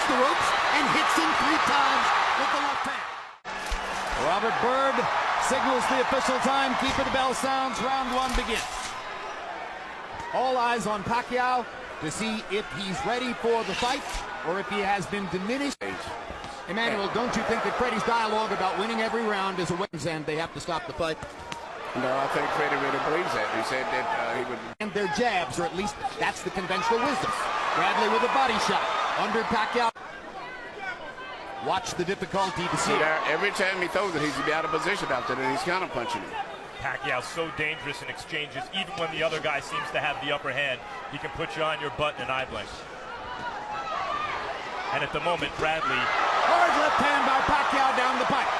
the ropes and hits him 3 times with the left hand. Robert Byrd signals the official time. Keeper, the bell sounds. Round 1 begins. All eyes on Pacquiao to see if he's ready for the fight or if he has been diminished. Emmanuel, don't you think that Freddie's dialogue about winning every round is a wins and they have to stop the fight? No, I think Freddie really believes that. He said that he would... And their jabs, or at least that's the conventional wisdom. Bradley with a body shot under Pacquiao. Watch the difficulty to see it. Every time he throws it, he's out of position after that. He's counter punching him. Pacquiao's so dangerous in exchanges. Even when the other guy seems to have the upper hand, he can put you on your butt in an eye blink. And at the moment, Bradley... Hard left hand by Pacquiao down the pipe.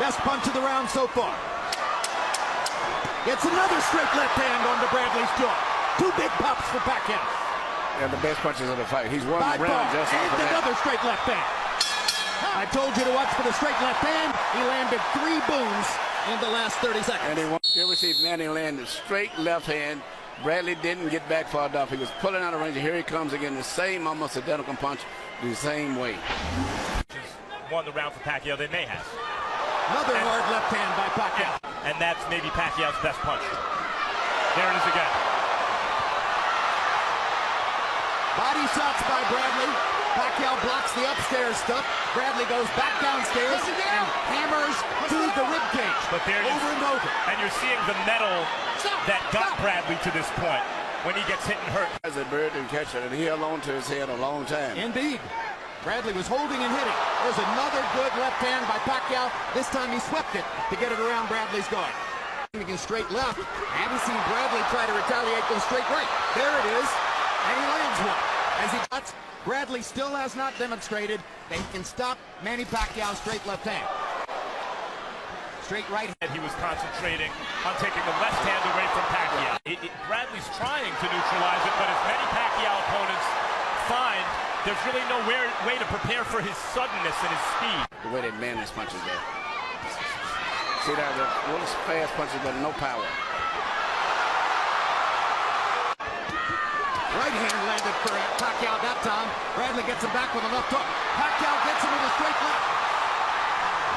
Best punch of the round so far. Gets another straight left hand onto Bradley's jaw. 2 big pops for Pacquiao. Yeah, the best punches of the fight. He's won the round just off of that. Another straight left hand. I told you to watch for the straight left hand. He landed 3 booms in the last 30 seconds. And you ever see Manny land a straight left hand? Bradley didn't get back far enough. He was pulling out of range. Here he comes again, the same almost identical punch, the same way. Won the round for Pacquiao, they may have. Another hard left hand by Pacquiao. And that's maybe Pacquiao's best punch. There it is again. Body shots by Bradley. Pacquiao blocks the upstairs stuff. Bradley goes back downstairs and hammers to the ribcage. But there over and over. And you're seeing the metal that got Bradley to this point when he gets hit and hurt. As a Bird and catcher, and he held on to his head a long time. Indeed. Bradley was holding and hitting. There's another good left hand by Pacquiao. This time he swept it to get it around Bradley's guard. Again, straight left. I haven't seen Bradley try to retaliate with straight right. There it is. And he lands one. As he cuts, Bradley still has not demonstrated that he can stop Manny Pacquiao's straight left hand. Straight right hand. He was concentrating on taking the left hand away from Pacquiao. Bradley's trying to neutralize it, but as many Pacquiao opponents find, there's really no way to prepare for his suddenness and his speed. The way that Manny's punches there. See that? The little fast punches, but no power. Right hand landed for Pacquiao that time. Bradley gets him back with a left hook. Pacquiao gets him with a straight left.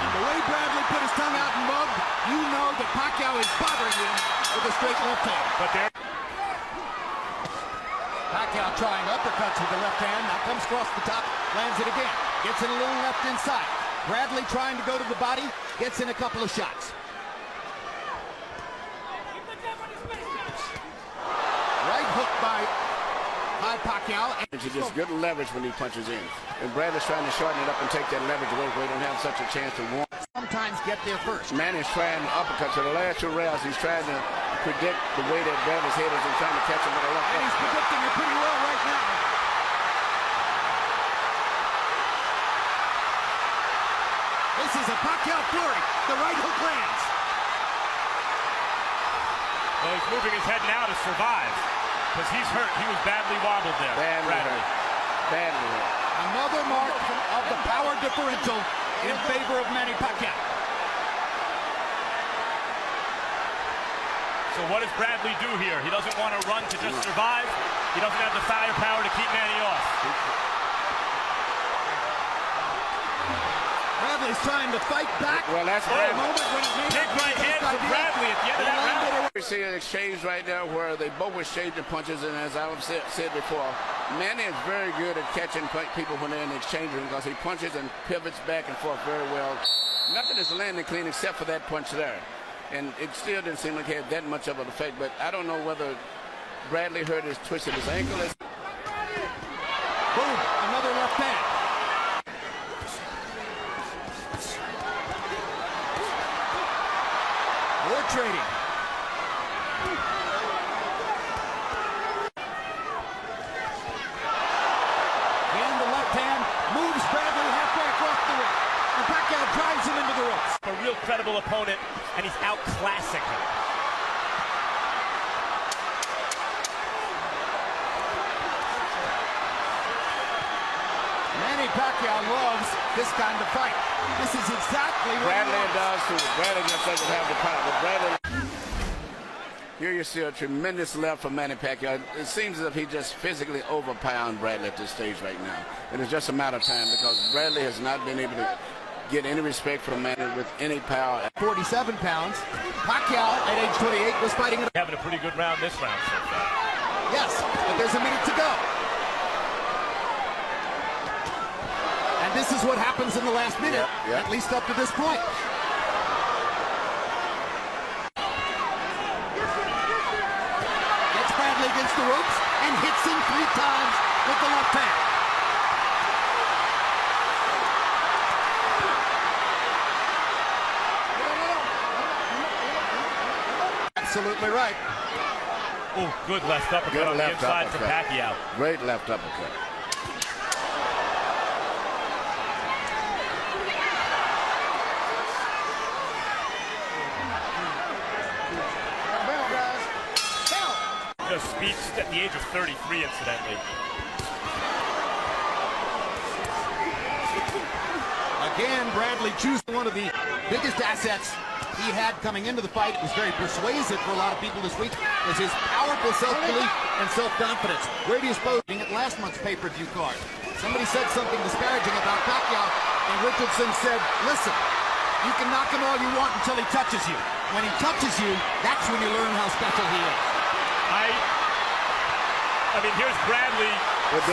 And the way Bradley put his tongue out and mugged, you know that Pacquiao is bothering him with a straight left hand. But there... Pacquiao trying uppercuts with the left hand. Now comes across the top, lands it again. Gets in a little left inside. Bradley trying to go to the body, gets in a couple of shots. Right hook by Pacquiao. And he gets good leverage when he punches in. And Bradley's trying to shorten it up and take that leverage away where he don't have such a chance to win. Sometimes get there first. Manny's trying to uppercut. So the last 2 rounds, he's trying to predict the way that Bradley's head is and trying to catch him with a left hook. And he's predicting it pretty well right now. This is a Pacquiao flurry. The right hook lands. Well, he's moving his head now to survive because he's hurt. He was badly wobbled there. Badly hurt. Badly hurt. Another mark of the power differential in favor of Manny Pacquiao. So what does Bradley do here? He doesn't want to run to just survive. He doesn't have the firepower to keep Manny off. Bradley's trying to fight back. Well, that's a moment when it made big right hand for Bradley at the end of that round. We see an exchange right now where they both exchanging punches, and as I've said before, Manny is very good at catching people when they're in the exchange room because he punches and pivots back and forth very well. Nothing is landing clean except for that punch there. And it still didn't seem like it had that much of an effect, but I don't know whether Bradley hurt his twisted his ankle. Boom, another left hand. More trading. And the left hand moves Bradley halfway across the ring. And Pacquiao drives him into the ropes. A real credible opponent, and he's outclassing him. Manny Pacquiao loves this kind of fight. This is exactly what Bradley does too. Bradley just doesn't have the power. But Bradley. Here you see a tremendous left from Manny Pacquiao. It seems as if he just physically overpowered Bradley at this stage right now. And it's just a matter of time because Bradley has not been able to get any respect from Manny with any power. 47 pounds. Pacquiao at age 28 was fighting. Having a pretty good round this round so far. Yes, but there's a minute to go. And this is what happens in the last minute, at least up to this point. Gets Bradley against the ropes and hits him 3 times with the left hand. Absolutely right. Oh, good left uppercut on the inside from Pacquiao. Great left uppercut. Just speaks at the age of 33, incidentally. Again, Bradley choosing one of the biggest assets he had coming into the fight. It was very persuasive for a lot of people this week. Was his powerful self-belief and self-confidence. Where do you suppose at last month's pay-per-view card? Somebody said something disparaging about Pacquiao, and Richardson said, listen, you can knock him all you want until he touches you. When he touches you, that's when you learn how special he is. I mean, here's Bradley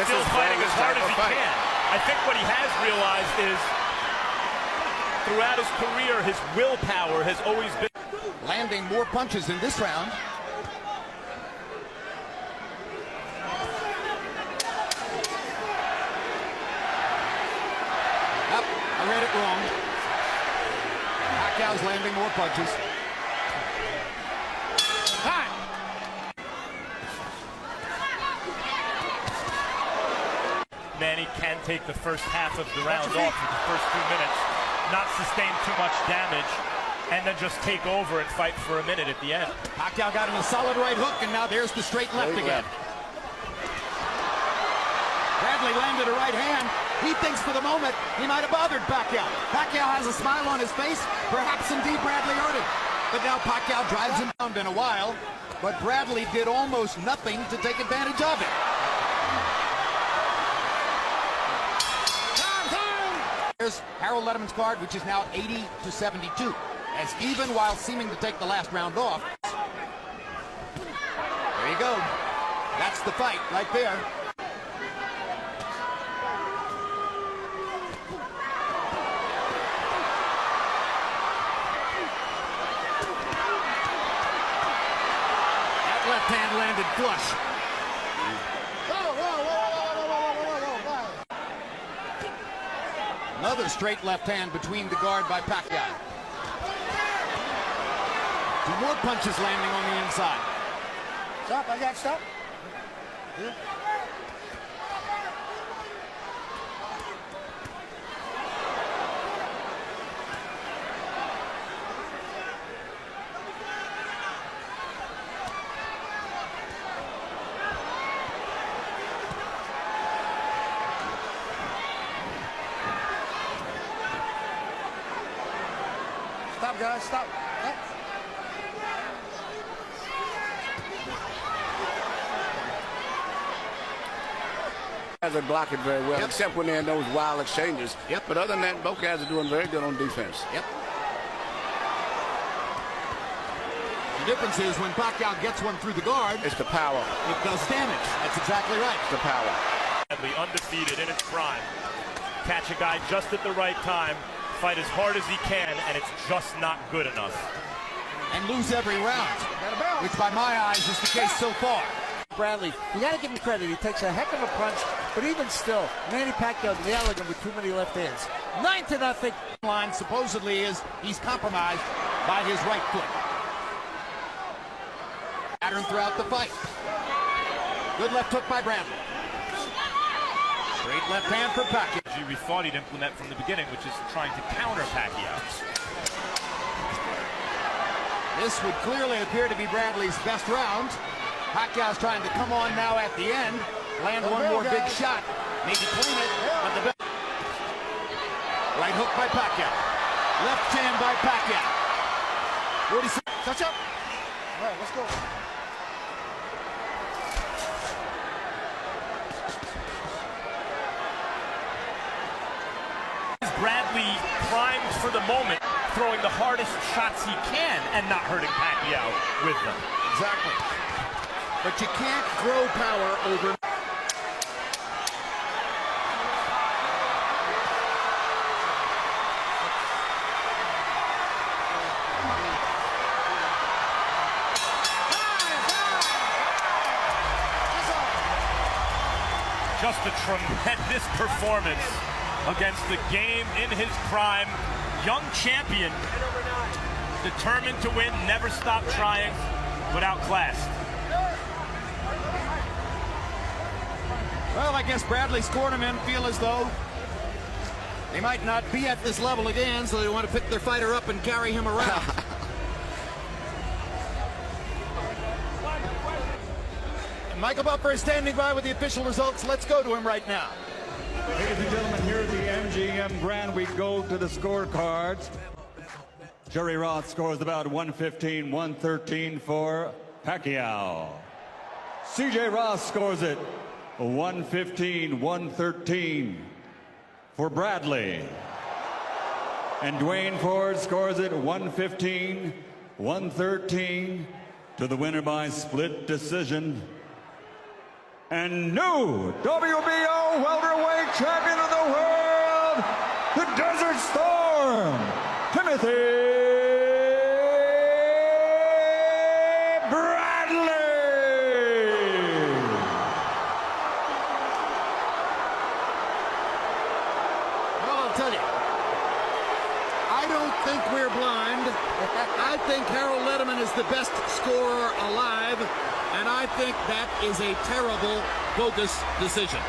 still fighting as hard as he can. I think what he has realized is throughout his career, his willpower has always been landing more punches in this round. Yep, I read it wrong. Pacquiao's landing more punches. Manny can take the first half of the round off with the first 2 minutes, not sustain too much damage, and then just take over and fight for a minute at the end. Pacquiao got him a solid right hook, and now there's the straight left again. Bradley landed a right hand. He thinks for the moment he might have bothered Pacquiao. Pacquiao has a smile on his face. Perhaps indeed Bradley hurt him. But now Pacquiao drives him down in a while, but Bradley did almost nothing to take advantage of it. Here's Harold Letterman's card, which is now 80-72, as even while seeming to take the last round off. There you go. That's the fight right there. That left hand landed flush. Another straight left hand between the guard by Pacquiao. 2 more punches landing on the inside. Stop, I got stop. Yeah. Stop, guys, stop. Guys are blocking very well, except when they're in those wild exchanges. But other than that, both guys are doing very good on defense. The difference is when Pacquiao gets one through the guard, it's the power. It does damage. That's exactly right. It's the power. Undefeated in its prime. Catch a guy just at the right time, fight as hard as he can, and it's just not good enough. And lose every round, which by my eyes is the case so far. Bradley, you got to give him credit. He takes a heck of a punch, but even still, Manny Pacquiao nailing him with too many left hands. 9-0. Line supposedly is he's compromised by his right foot. Pattern throughout the fight. Good left hook by Bradley. Straight left hand for Pacquiao. We thought he'd implement from the beginning, which is trying to counter Pacquiao. This would clearly appear to be Bradley's best round. Pacquiao's trying to come on now at the end, land one more big shot, maybe clean it, but the right hook by Pacquiao, left hand by Pacquiao. 46. Touch up. All right, let's go. Bradley primed for the moment, throwing the hardest shots he can and not hurting Pacquiao with them. Exactly. But you can't grow power over. Just a tremendous performance against the game in his prime. Young champion, determined to win, never stopped trying, but outclassed. Well, I guess Bradley's cornermen feel as though they might not be at this level again, so they want to pick their fighter up and carry him around. Michael Buffer is standing by with the official results. Let's go to him right now. Ladies and gentlemen, here at the MGM Grand, we go to the scorecards. Jerry Roth scores about 115-113 for Pacquiao. CJ Ross scores it 115-113 for Bradley. And Dwayne Ford scores it 115-113 to the winner by split decision. And new WBO welterweight champion of the world, the Desert Storm, Timothy Bradley. Well, I'll tell you, I don't think we're blind. I think Harold Lederman is the best scorer alive. And I think that is a terrible, bogus decision.